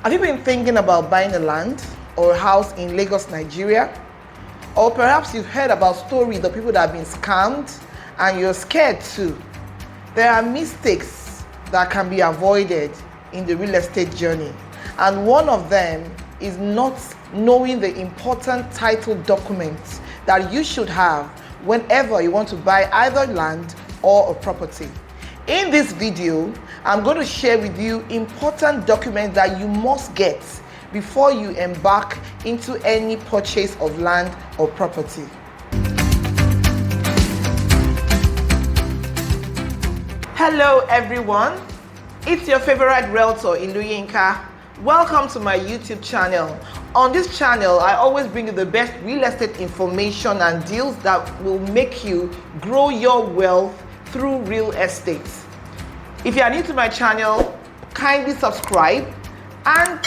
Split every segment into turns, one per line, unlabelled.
Have you been thinking about buying a land or a house in Lagos, Nigeria? Or perhaps you've heard about stories of people that have been scammed and you're scared too. There are mistakes that can be avoided in the real estate journey. And one of them is not knowing the important title documents that you should have whenever you want to buy either land or a property. In this video, I'm going to share with you important documents that you must get before you embark into any purchase of land or property. Hello everyone, it's your favorite realtor Iluyinka. Welcome to my YouTube channel. On this channel, I always bring you the best real estate information and deals that will make you grow your wealth through real estate. If you are new to my channel, kindly subscribe and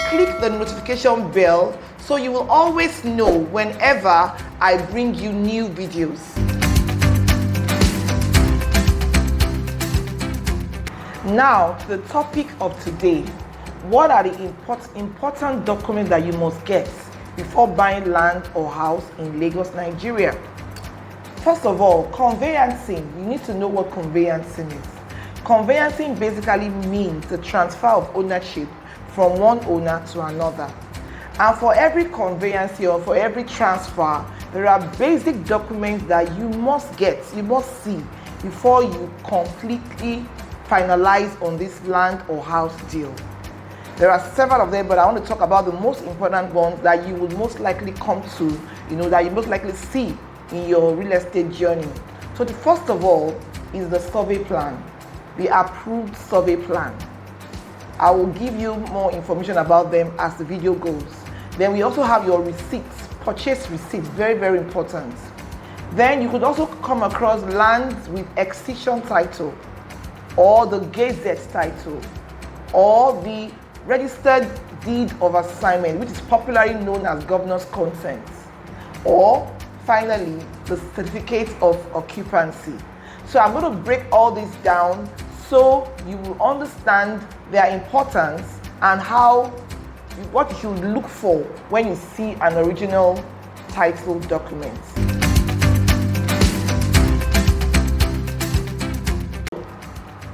click the notification bell so you will always know whenever I bring you new videos. Now to the topic of today. What are the important documents that you must get before buying land or house in Lagos, Nigeria? First of all, conveyancing. You need to know what conveyancing is. Conveyancing basically means the transfer of ownership from one owner to another. And for every conveyance or for every transfer, there are basic documents that you must get, you must see before you completely finalize on this land or house deal. There are several of them, but I want to talk about the most important ones that you will most likely come to, that you most likely see in your real estate journey. So the first of all is the survey plan, the approved survey plan. I will give you more information about them as the video goes. Then we also have your receipts, purchase receipts, very, very important. Then you could also come across lands with excision title, or the gazette title, or the registered deed of assignment, which is popularly known as governor's consent, or finally the certificate of occupancy. So I'm going to break all this down so you will understand their importance and what you should look for when you see an original title document.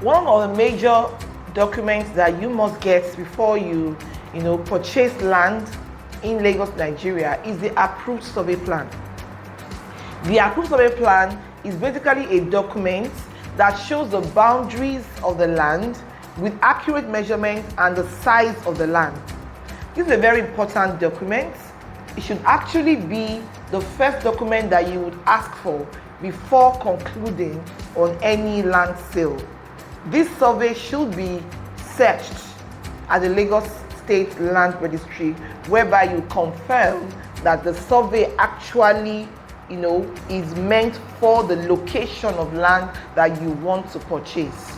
One of the major documents that you must get before you purchase land in Lagos, Nigeria is the approved survey plan. The approved survey plan is basically a document that shows the boundaries of the land with accurate measurements and the size of the land. This is a very important document. It should actually be the first document that you would ask for before concluding on any land sale. This survey should be searched at the Lagos State Land Registry, whereby you confirm that the survey actually is meant for the location of land that you want to purchase.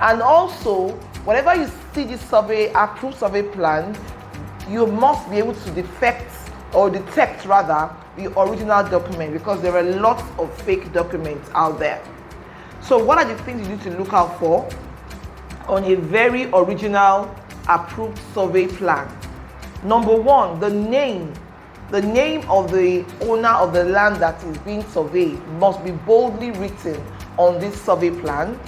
And also, whenever you see this approved survey plan, you must be able to detect the original document, because there are lots of fake documents out there. So what are the things you need to look out for on a very original approved survey plan? Number one, the name of the owner of the land that is being surveyed must be boldly written on this survey plan.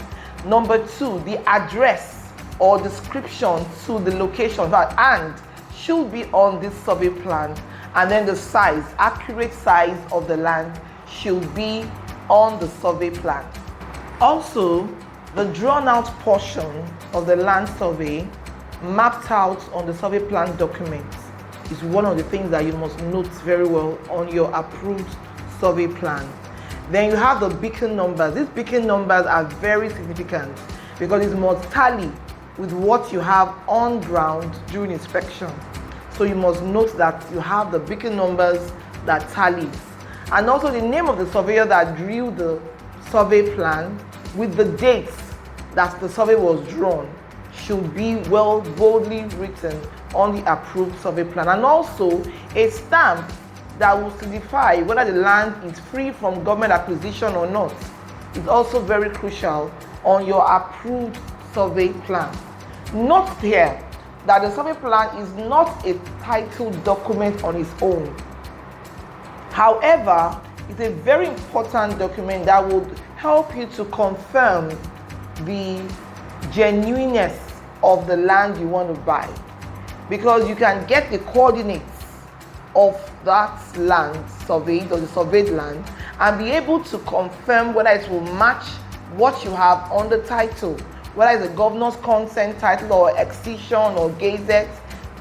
Number two, the address or description to the location and should be on this survey plan. And then the size, accurate size of the land should be on the survey plan. Also, the drawn out portion of the land survey mapped out on the survey plan document is one of the things that you must note very well on your approved survey plan. Then you have the beacon numbers. These beacon numbers are very significant because it must tally with what you have on ground during inspection. So you must note that you have the beacon numbers that tallies. And also the name of the surveyor that drew the survey plan with the dates that the survey was drawn should be boldly written on the approved survey plan. And also a stamp that will signify whether the land is free from government acquisition or not is also very crucial on your approved survey plan. Note here that the survey plan is not a title document on its own. However, it's a very important document that would help you to confirm the genuineness of the land you want to buy, because you can get the coordinates of that land surveyed, or the surveyed land, and be able to confirm whether it will match what you have on the title, whether it's a governor's consent title or Excision or Gazette.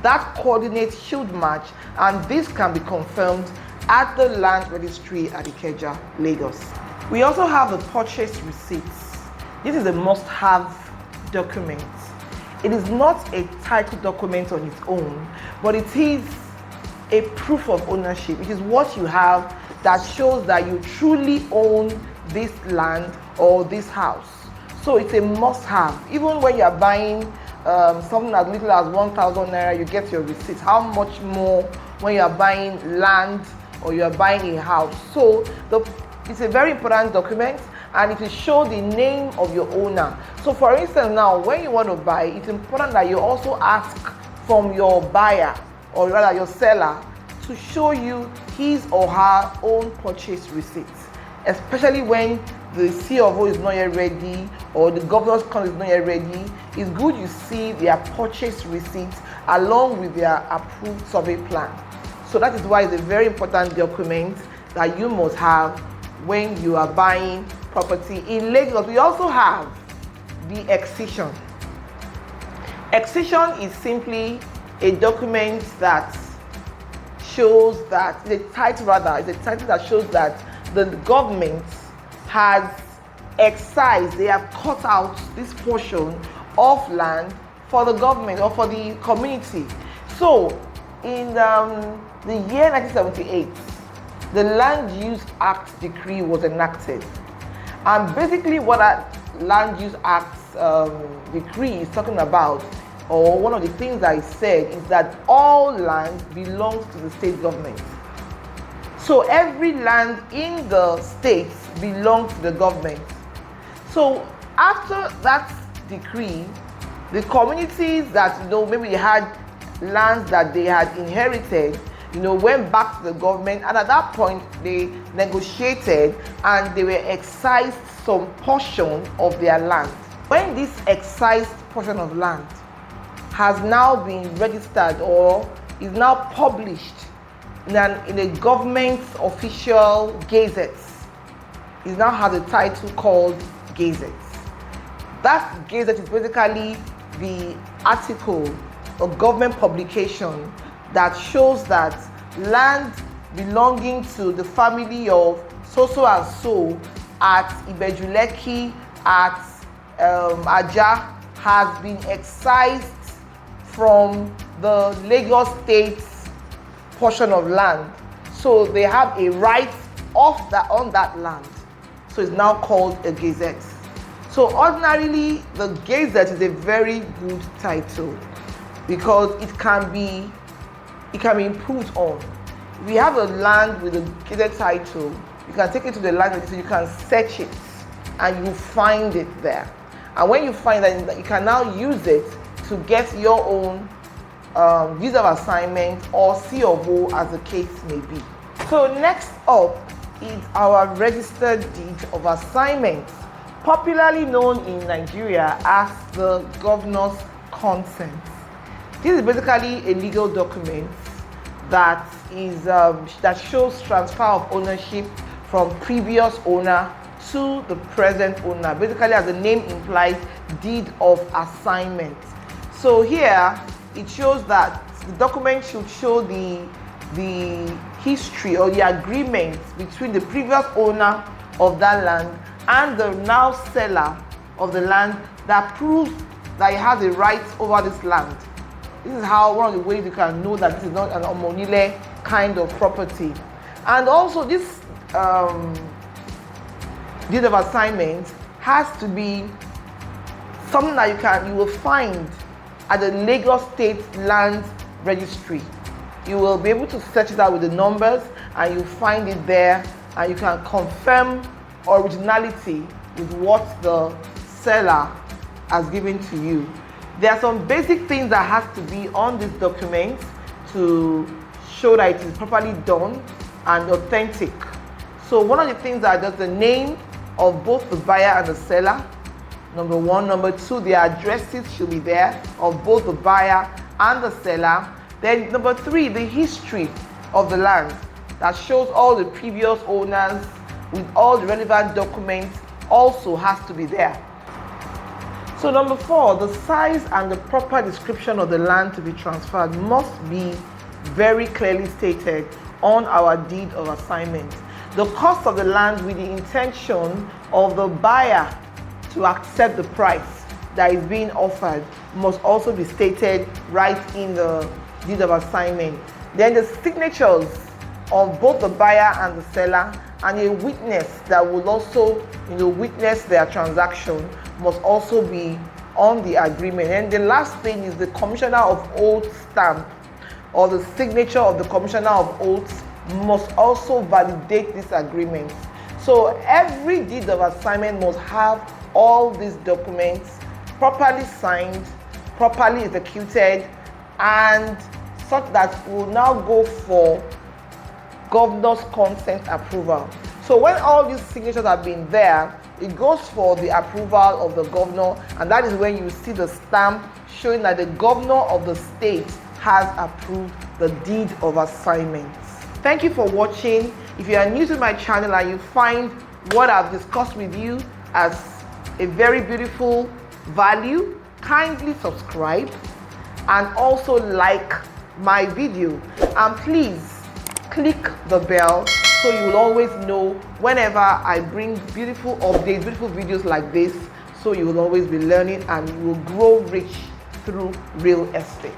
That coordinate should match, and this can be confirmed at the land registry at Ikeja, Lagos. We also have the purchase receipts. This is a must-have document. It is not a title document on its own, but it is a proof of ownership. It is what you have that shows that you truly own this land or this house. So it's a must-have. Even when you are buying something as little as 1,000 naira, you get your receipt. How much more when you are buying land or you are buying a house? So it's a very important document, and it will show the name of your owner. So for instance, now when you want to buy, it's important that you also ask from your buyer, or rather your seller, to show you his or her own purchase receipts, especially when the C of O is not yet ready or the governor's consent is not yet ready. It's good you see their purchase receipts along with their approved survey plan. So that is why it's a very important document that you must have when you are buying property in Lagos. We also have the Excision. Excision is simply a document that shows that, it's a title that shows that the government has excised, they have cut out this portion of land for the government or for the community. So in the year 1978, the Land Use Act decree was enacted. And basically what that Land Use Act decree is talking about, or one of the things that is said, is that all land belongs to the state government. So every land in the states belongs to the government. So after that decree, the communities that, maybe they had lands that they had inherited, went back to the government, and at that point they negotiated and they were excised some portion of their land. When this excised portion of land has now been registered or is now published in a government official gazette, it now has a title called Gazette. That gazette is basically the article or government publication that shows that land belonging to the family of so and so at ibeju, lekki, at ajah has been excised from the Lagos State's portion of land. So they have a right on that land. So it's now called a gazette. So ordinarily, the gazette is a very good title because it can be improved on. If you have a land with a gazette title, you can take it to the land registry, you can search it, and you find it there. And when you find that, you can now use it to get your own visa of assignment or C of O, as the case may be. So next up is our registered deed of assignment, popularly known in Nigeria as the governor's consent. This is basically a legal document that shows transfer of ownership from previous owner to the present owner. Basically, as the name implies, deed of assignment. So here it shows that the document should show the history or the agreement between the previous owner of that land and the now seller of the land that proves that he has a right over this land. This is one of the ways you can know that this is not an omonile kind of property. And also this deed of assignment has to be something that you will find at the Lagos State Land Registry. You will be able to search it out with the numbers and you find it there, and you can confirm originality with what the seller has given to you. There are some basic things that has to be on this document to show that it is properly done and authentic. So one of the things are just the name of both the buyer and the seller, number one. Number two, the addresses should be there of both the buyer and the seller. Then number three, the history of the land that shows all the previous owners with all the relevant documents also has to be there. So number four, the size and the proper description of the land to be transferred must be very clearly stated on our deed of assignment. The cost of the land with the intention of the buyer to accept the price that is being offered must also be stated right in the deed of assignment. Then the signatures of both the buyer and the seller and a witness that will also witness their transaction must also be on the agreement. And the last thing is the commissioner of oath stamp or the signature of the commissioner of oaths must also validate this agreement. So every deed of assignment must have all these documents properly signed, properly executed, and such that will now go for governor's consent approval. So when all these signatures have been there, it goes for the approval of the governor, and that is when you see the stamp showing that the governor of the state has approved the deed of assignment. Thank you for watching. If you are new to my channel and you find what I've discussed with you as a very beautiful value, kindly subscribe and also like my video, and please click the bell so you will always know whenever I bring beautiful updates, beautiful videos like this, so you will always be learning and you will grow rich through real estate.